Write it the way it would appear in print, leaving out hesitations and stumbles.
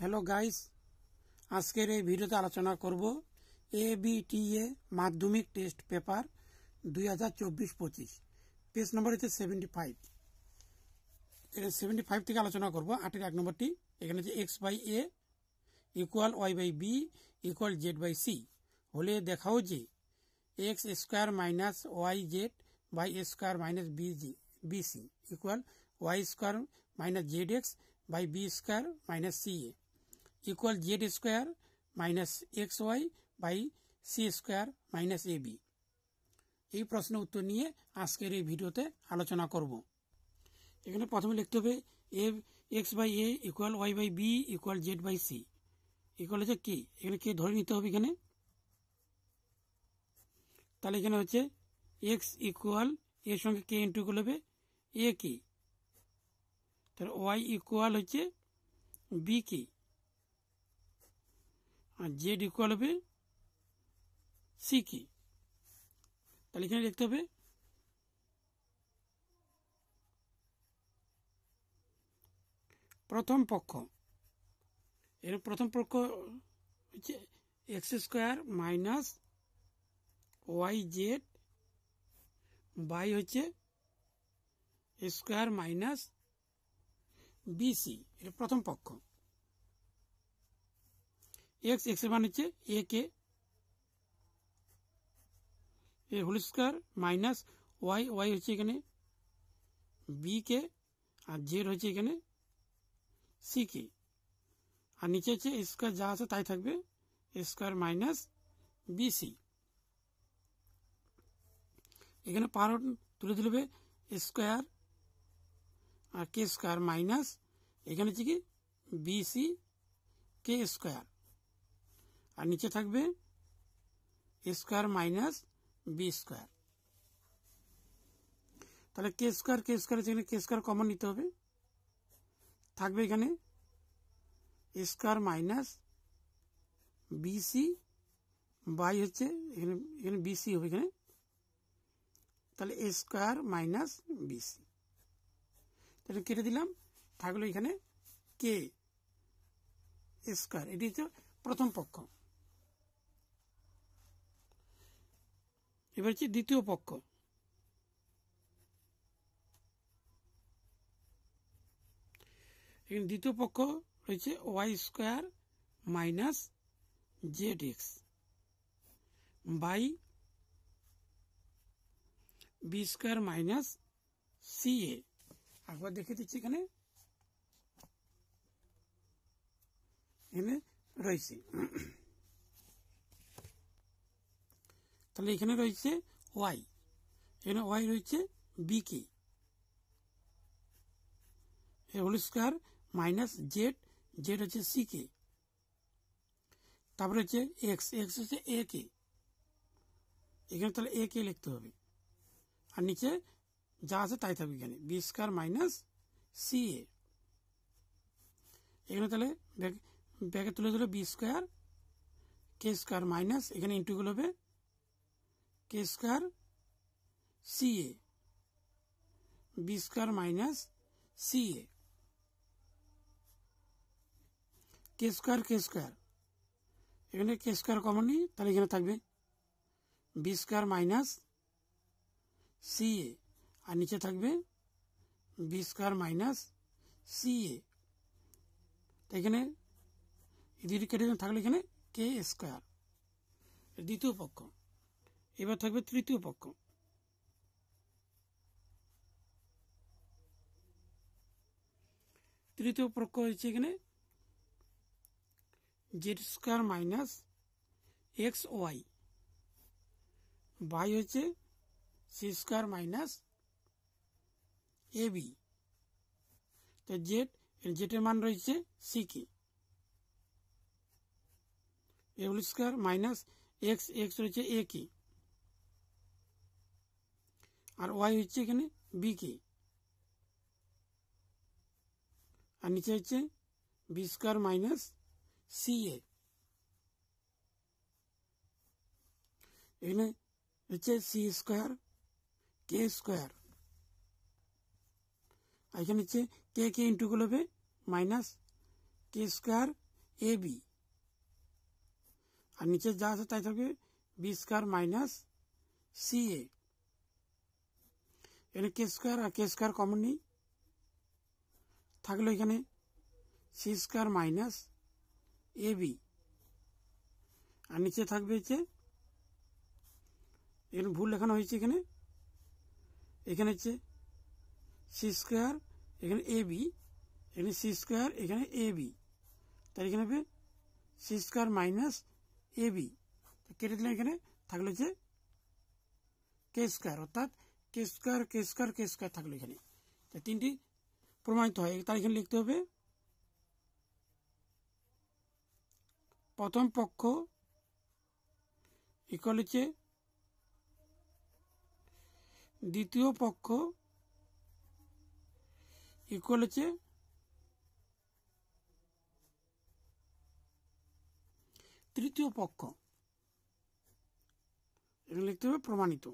Hello guys, आजकेर এই ভিডিওতে আলোচনা করব এবিটিএ মাধ্যমিক টেস্ট পেপার 2024-25 পেজ নম্বর হচ্ছে 75। এর 75 থেকে আলোচনা করব। 8 এর 1 নম্বরটি এখানে যে x/a = y/b = z/c হলে দেখাও যে x² - yz/a² - bc = y² - zx/b² - ca = z² - xy/c² - ab। এই প্রশ্নের উত্তর নিয়ে আজকের এই ভিডিওতে আলোচনা করব। এখানে প্রথমে লিখতে হবে x/a = y/b = z/c হচ্ছে কি, এখানে কি ধরে নিতে হবে। এখানে তাহলে এখানে হচ্ছে x ইকুয়াল এর সঙ্গে কে ইন্টু করলে a কি, তাহলে y ইকুয়াল হচ্ছে b কি, আর z ইকুয়াল হবে c কি। তাহলে এখানে লিখতে হবে প্রথম পক্ষ। এর প্রথম পক্ষ হচ্ছে x² - yz বাই হচ্ছে a² - bc, এর প্রথম পক্ষ। x এর মান হচ্ছে a কে, a whole square minus y হচ্ছে এখানে b কে, আর z হচ্ছে এখানে c কে, আর নিচে হচ্ছে a স্কয়ার যা আছে তাই থাকবে a² - bc। এখানে পাওয়ার তুলে দিলে স্কয়ার আর কে স্কয়ার মাইনাস এখানে হচ্ছে কি bc কে স্কয়ার, আর নিচে থাকবে স্কয়ার মাইনাস বি স্কয়ার। তাহলে কে স্কয়ার এখানে কে স্কয়ার কমন নিতে হবে, থাকবে এখানে স্কয়ার মাইনাস বিসি বাই হচ্ছে এখানে বিসি হবে এখানে, তাহলে স্কয়ার মাইনাস বিসি। তাহলে কেটে দিলাম, থাকলো এখানে কে স্কয়ার। এটি হচ্ছে প্রথম পক্ষ। এবার হচ্ছে দ্বিতীয় পক্ষ। এখানে দ্বিতীয় পক্ষ রয়েছে y² - zx by b² - ca। একবার দেখে দিচ্ছি, এখানে রয়েছে, তাহলে এখানে রয়েছে y, এখানে y রয়েছে বি কে হোল স্কয়ার মাইনাস z হচ্ছে c কে, তারপরে হচ্ছে x হচ্ছে a কে, এখানে তাহলে a কে লিখতে হবে, আর নিচে যা আছে তাই থাকবে এখানে b² - ca। এখানে তাহলে ব্যাকে তুলে দিলে b² কে স্কয়ার মাইনাস এখানে ইন্টু গুলো হবে কে স্কয়ার ca b² - ca কে স্কয়ার এখানে কে স্কয়ার কমন নিই, তাহলে এখানে থাকবে b² - ca, আর নিচে থাকবে b² - ca। এখানে দুটি কেটে থাকলে এখানে কে স্কয়ার, দ্বিতীয় পক্ষ। এবার থাকবে তৃতীয় পক্ষ। তৃতীয় পক্ষ হচ্ছে এখানে z² - xy বাই হচ্ছে c² - ab। তো z এর মান রয়েছে c কে, a whole square minus x রয়েছে a কে, আর y হচ্ছে এখানে b কে, আর নিচে হচ্ছে b² - ca। এখানে হচ্ছে c² কে স্কয়ার, আর এখানে হচ্ছে কে ইন্টু গুলো হবে minus K square A B, আর নিচে যা আছে তাই থাকবে বি স্কোয়ার মাইনাস সি এ। এখানে কে স্কোয়ার আর কে স্কোয়ার কমন নেই, থাকলো এখানে C square minus A B, আর নিচে থাকবে হচ্ছে এখানে ভুল লেখানো হয়েছে, এখানে হচ্ছে সি স্কোয়ার, এখানে এ বি, এখানে সি স্কোয়ার, এখানে এ বি, তার এখানে হবে C square minus A B, কেটে দিলে এখানে থাকলো যে কে স্কোয়ার, অর্থাৎ কে স্কোয়ার কে স্কোয়ার কে স্কোয়ার থাকলো এখানে। তিনটি প্রমাণিত হয়, তার এখানে লিখতে হবে প্রথম পক্ষ ইকুয়াল হচ্ছে দ্বিতীয় পক্ষ ইকুয়াল হচ্ছে তৃতীয় পক্ষ, এখানে লিখতে হবে প্রমাণিত।